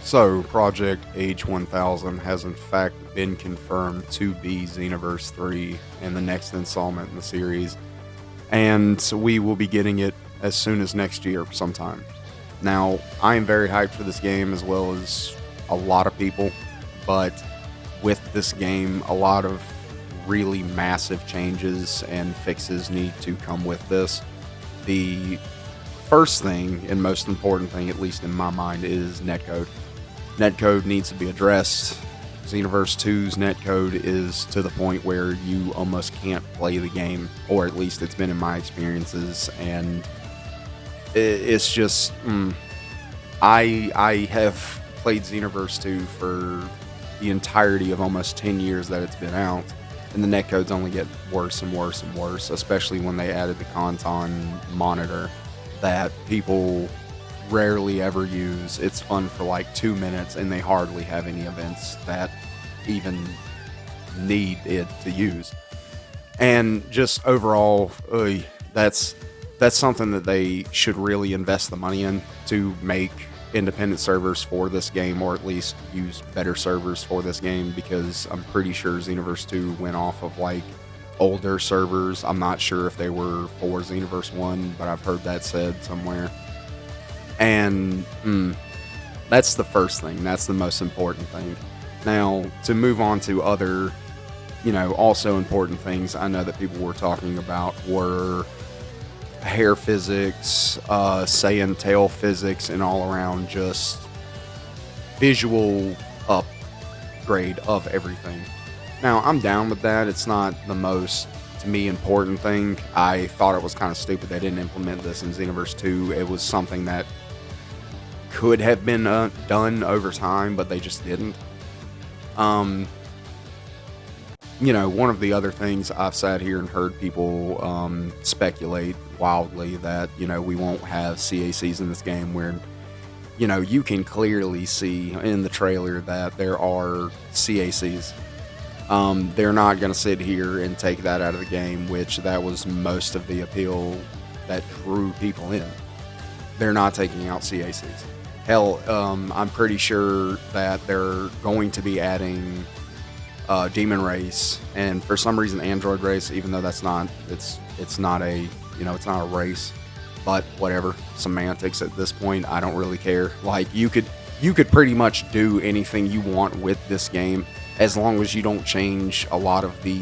So, Project H1000 has in fact been confirmed to be Xenoverse 3 and the next installment in the series, and we will be getting it as soon as next year sometime. Now, I am very hyped for this game as well as a lot of people, but with this game, a lot of really massive changes and fixes need to come with this. The first thing and most important thing, at least in my mind, is netcode. Netcode needs to be addressed. Xenoverse 2's netcode is to the point where you almost can't play the game, or at least it's been in my experiences, and it's just I have played Xenoverse 2 for the entirety of almost 10 years that it's been out, and the netcodes only get worse and worse and worse, especially when they added the Conton monitor that people rarely ever use. It's fun for like 2 minutes, and they hardly have any events that even need it to use. And just overall, that's something that they should really invest the money in, to make independent servers for this game, or at least use better servers for this game, because I'm pretty sure Xenoverse 2 went off of like older servers. I'm not sure if they were for Xenoverse 1, but I've heard that said somewhere. And that's the first thing. That's the most important thing. Now, to move on to other, also important things I know that people were talking about were hair physics, Saiyan tail physics, and all around just visual upgrade of everything. Now, I'm down with that. It's not the most, to me, important thing. I thought it was kind of stupid they didn't implement this in Xenoverse 2. It was something that could have been done over time, but they just didn't. One of the other things I've sat here and heard people speculate wildly that, we won't have CACs in this game, where, you can clearly see in the trailer that there are CACs. They're not going to sit here and take that out of the game, which that was most of the appeal that drew people in. They're not taking out CACs. Hell, I'm pretty sure that they're going to be adding Demon Race, and for some reason Android Race, even though it's not a race, but whatever, semantics at this point. I don't really care. Like, you could pretty much do anything you want with this game, as long as you don't change a lot of the,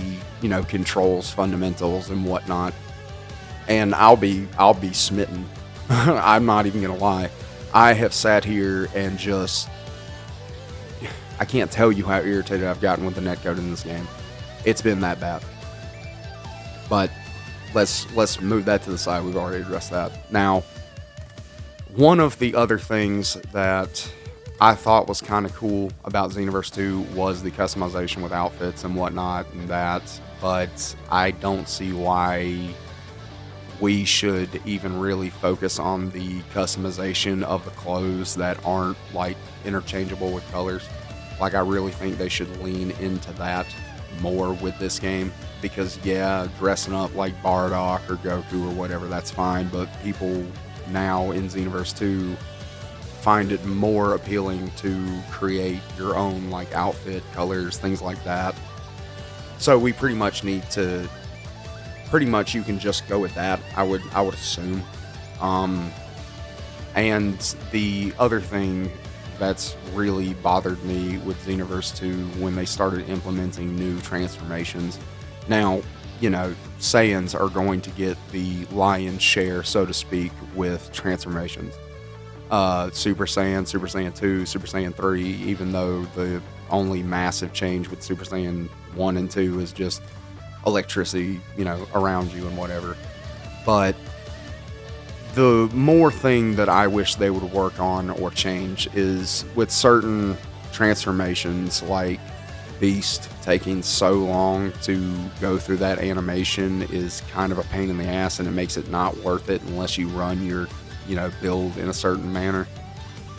controls, fundamentals, and whatnot. And I'll be smitten. I'm not even gonna lie. I have sat here and I can't tell you how irritated I've gotten with the netcode in this game. It's been that bad. But let's move that to the side. We've already addressed that. Now, one of the other things that I thought was kind of cool about Xenoverse 2 was the customization with outfits and whatnot and that, but I don't see why we should even really focus on the customization of the clothes that aren't like interchangeable with colors. Like, I really think they should lean into that more with this game, because dressing up like Bardock or Goku or whatever, that's fine, but people now in Xenoverse 2 find it more appealing to create your own like outfit, colors, things like that. So we pretty much you can just go with that, I would assume. And the other thing that's really bothered me with Xenoverse 2, when they started implementing new transformations. Now, Saiyans are going to get the lion's share, so to speak, with transformations. Super Saiyan, Super Saiyan 2, Super Saiyan 3, even though the only massive change with Super Saiyan 1 and 2 is just electricity, around you and whatever. But the more thing that I wish they would work on or change is with certain transformations, like Beast taking so long to go through that animation is kind of a pain in the ass, and it makes it not worth it unless you run your build in a certain manner,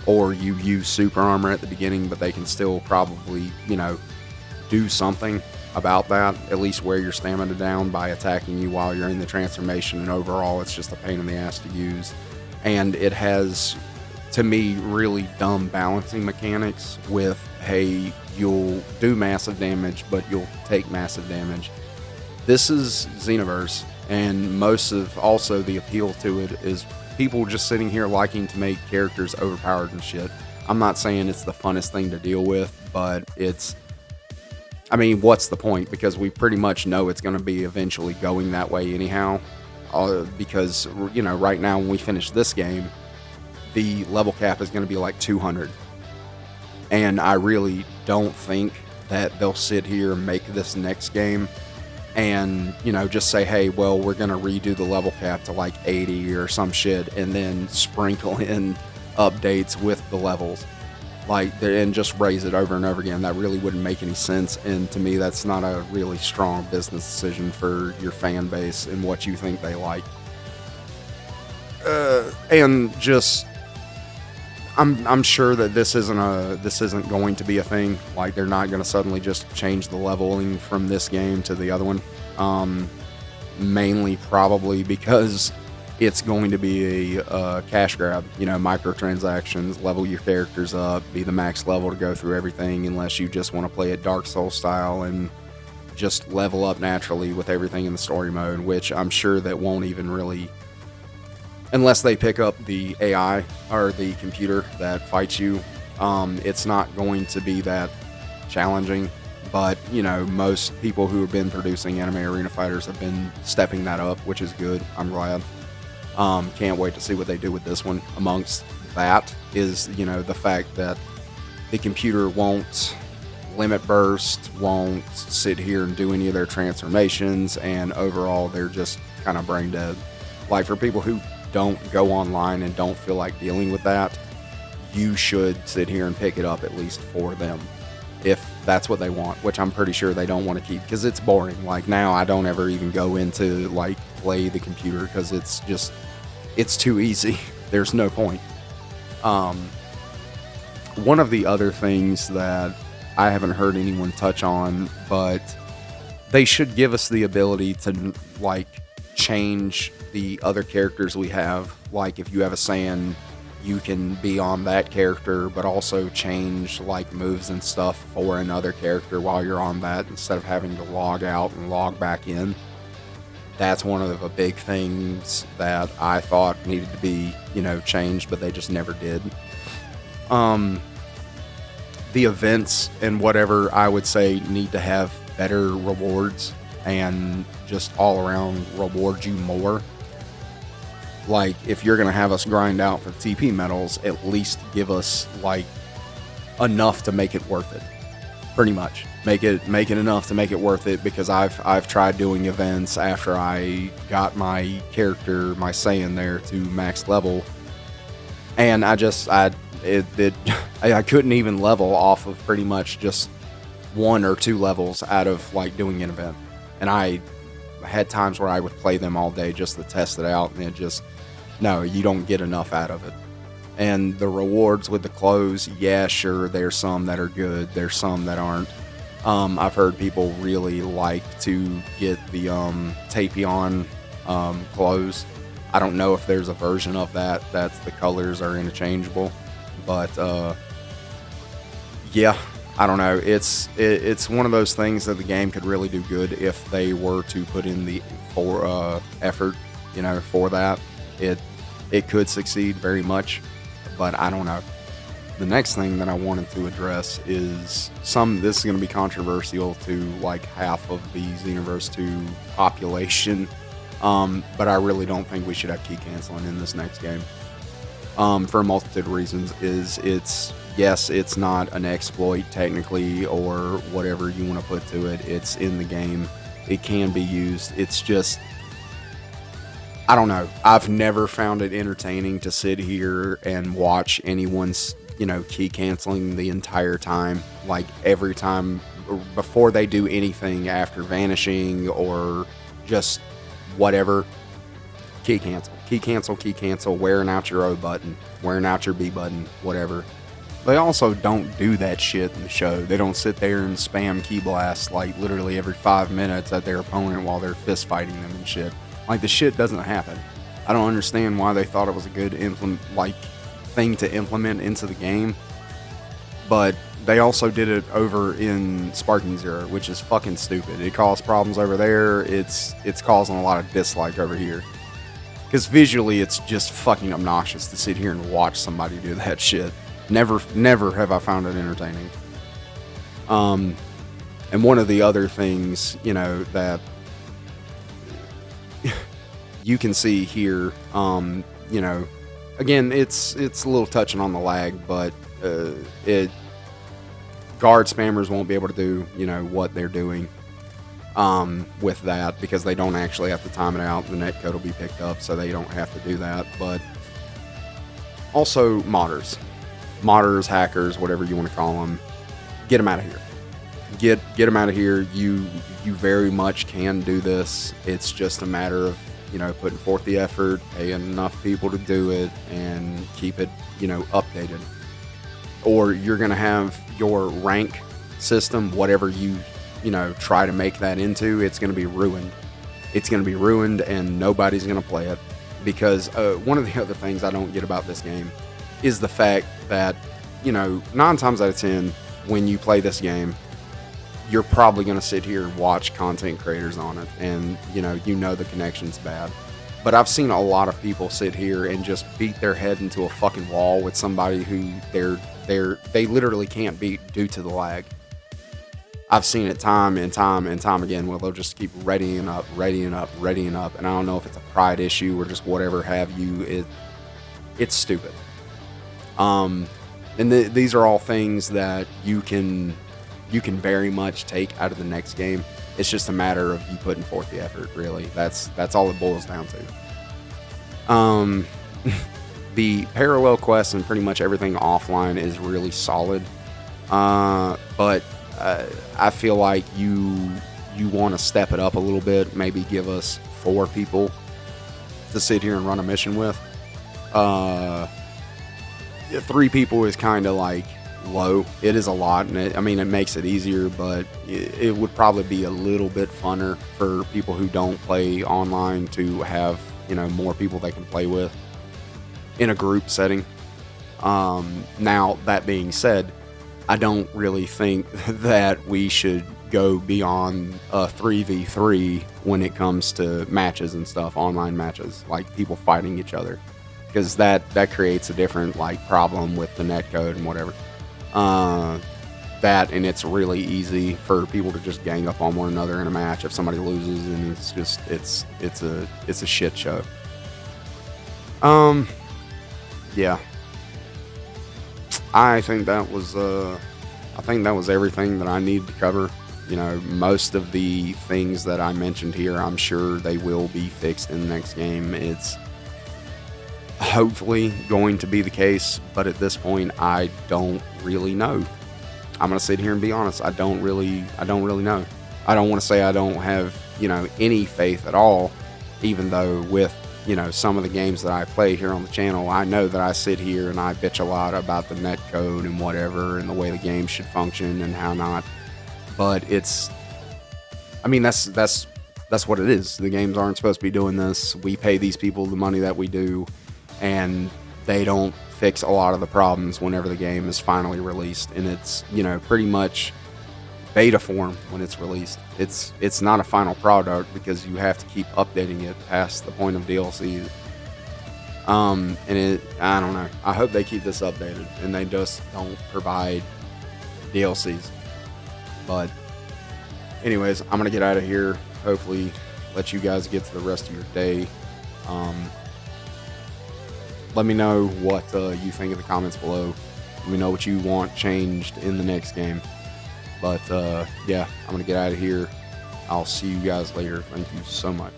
or you use super armor at the beginning, but they can still probably do something about that, at least wear your stamina down by attacking you while you're in the transformation. And overall, it's just a pain in the ass to use, and it has to me, really dumb balancing mechanics with, hey, you'll do massive damage, but you'll take massive damage. This is Xenoverse, and most of also the appeal to it is people just sitting here liking to make characters overpowered and shit. I'm not saying it's the funnest thing to deal with, but I mean, what's the point? Because we pretty much know it's going to be eventually going that way anyhow. Because, you know, right now when we finish this game, the level cap is going to be like 200. And I really don't think that they'll sit here and make this next game and, you know, just say, hey, well, we're going to redo the level cap to like 80 or some shit, and then sprinkle in updates with the levels. And just raise it over and over again. That really wouldn't make any sense, and to me that's not a really strong business decision for your fan base and what you think they like. And just I'm sure that this isn't going to be a thing. Like, they're not going to suddenly just change the leveling from this game to the other one. Mainly probably because it's going to be a cash grab, you know, microtransactions, level your characters up, be the max level to go through everything, unless you just want to play it Dark Souls style and just level up naturally with everything in the story mode, which I'm sure that won't even really, unless they pick up the AI or the computer that fights you, it's not going to be that challenging. But, you know, most people who have been producing anime arena fighters have been stepping that up, which is good. I'm glad. Can't wait to see what they do with this one. Amongst that is, you know, the fact that the computer won't limit burst, won't sit here and do any of their transformations, and overall they're just kind of brain dead. Like, for people who don't go online and don't feel like dealing with that, you should sit here and pick it up, at least for them, if that's what they want, which I'm pretty sure they don't want to keep, because it's boring. Like, now I don't ever even go into, like, play the computer, because it's too easy. There's no point. One of the other things that I haven't heard anyone touch on, but they should give us the ability to, like, change the other characters we have. Like, if you have a Saiyan, you can be on that character, but also change, like, moves and stuff for another character while you're on that, instead of having to log out and log back in. That's one of the big things that I thought needed to be, you know, changed, but they just never did. The events and whatever, I would say, need to have better rewards and just all around reward you more. Like, if you're going to have us grind out for TP medals, at least give us, like, enough to make it worth it. Pretty much. Make it enough to make it worth it, because I've tried doing events after I got my character, my Saiyan there, to max level, and I couldn't even level off of pretty much just 1 or 2 levels out of, like, doing an event. And I had times where I would play them all day just to test it out, and it just, no, you don't get enough out of it. And the rewards with the clothes, yeah, sure, there's some that are good, there's some that aren't. I've heard people really like to get the Tapion clothes. I don't know if there's a version of that's the colors are interchangeable, but yeah, I don't know. It's one of those things that the game could really do good if they were to put in the effort, you know, for that. It could succeed very much, but I don't know. The next thing that I wanted to address is this is going to be controversial to, like, half of the Xenoverse 2 population, but I really don't think we should have key canceling in this next game, for a multitude of reasons. It's not an exploit technically, or whatever you want to put to it. It's in the game. It can be used. It's just, I don't know. I've never found it entertaining to sit here and watch anyone's, you know, key canceling the entire time. Like, every time before they do anything, after vanishing or just whatever, key cancel, wearing out your O button, wearing out your B button, whatever. They also don't do that shit in the show. They don't sit there and spam key blasts, like, literally every 5 minutes at their opponent while they're fist fighting them and shit. Like, the shit doesn't happen. I don't understand why they thought it was a good thing to implement into the game. But they also did it over in Sparking Zero, which is fucking stupid. It caused problems over there. It's causing a lot of dislike over here. Because visually, it's just fucking obnoxious to sit here and watch somebody do that shit. Never have I found it entertaining. And one of the other things, you know, that you can see here, you know, again, it's a little touching on the lag, but guard spammers won't be able to do, you know, what they're doing with that, because they don't actually have to time it out. The netcode will be picked up, so they don't have to do that. But also modders, hackers, whatever you want to call them, get them out of here. Get them out of here. You very much can do this. It's just a matter of, you know, putting forth the effort, paying enough people to do it, and keep it, you know, updated. Or you're gonna have your rank system, whatever you know, try to make that into, it's gonna be ruined. It's gonna be ruined, and nobody's gonna play it. Because one of the other things I don't get about this game is the fact that, you know, 9 times out of 10, when you play this game, you're probably going to sit here and watch content creators on it, and you know the connection's bad. But I've seen a lot of people sit here and just beat their head into a fucking wall with somebody who they literally can't beat due to the lag. I've seen it time and time and time again where they'll just keep readying up, and I don't know if it's a pride issue or just whatever have you. It's stupid. And these are all things that you can very much take out of the next game. It's just a matter of you putting forth the effort, really. That's all it boils down to. The parallel quests and pretty much everything offline is really solid. But I feel like you want to step it up a little bit. Maybe give us 4 people to sit here and run a mission with. 3 people is kind of like low. It is a lot, and it makes it easier, but it would probably be a little bit funner for people who don't play online to have, you know, more people they can play with in a group setting. Now, that being said, I don't really think that we should go beyond a 3v3 when it comes to matches and stuff, online matches, like people fighting each other, because that creates a different like problem with the netcode and whatever. That, and it's really easy for people to just gang up on one another in a match if somebody loses, and it's just it's a shit show. Yeah, I think that was everything that I needed to cover. You know, most of the things that I mentioned here, I'm sure they will be fixed in the next game. It's hopefully going to be the case, but at this point I don't really know. I'm gonna sit here and be honest, I don't really know. I don't want to say I don't have, you know, any faith at all, even though with, you know, some of the games that I play here on the channel, I know that I sit here and I bitch a lot about the netcode and whatever, and the way the game should function and how not. But it's, that's what it is. The games aren't supposed to be doing this. We pay these people the money that we do, and they don't fix a lot of the problems whenever the game is finally released. And it's, you know, pretty much beta form when it's released. It's not a final product, because you have to keep updating it past the point of DLCs. And I don't know. I hope they keep this updated and they just don't provide DLCs. But anyways, I'm gonna get out of here. Hopefully let you guys get to the rest of your day. Let me know what you think in the comments below. Let me know what you want changed in the next game. But yeah, I'm gonna get out of here. I'll see you guys later. Thank you so much.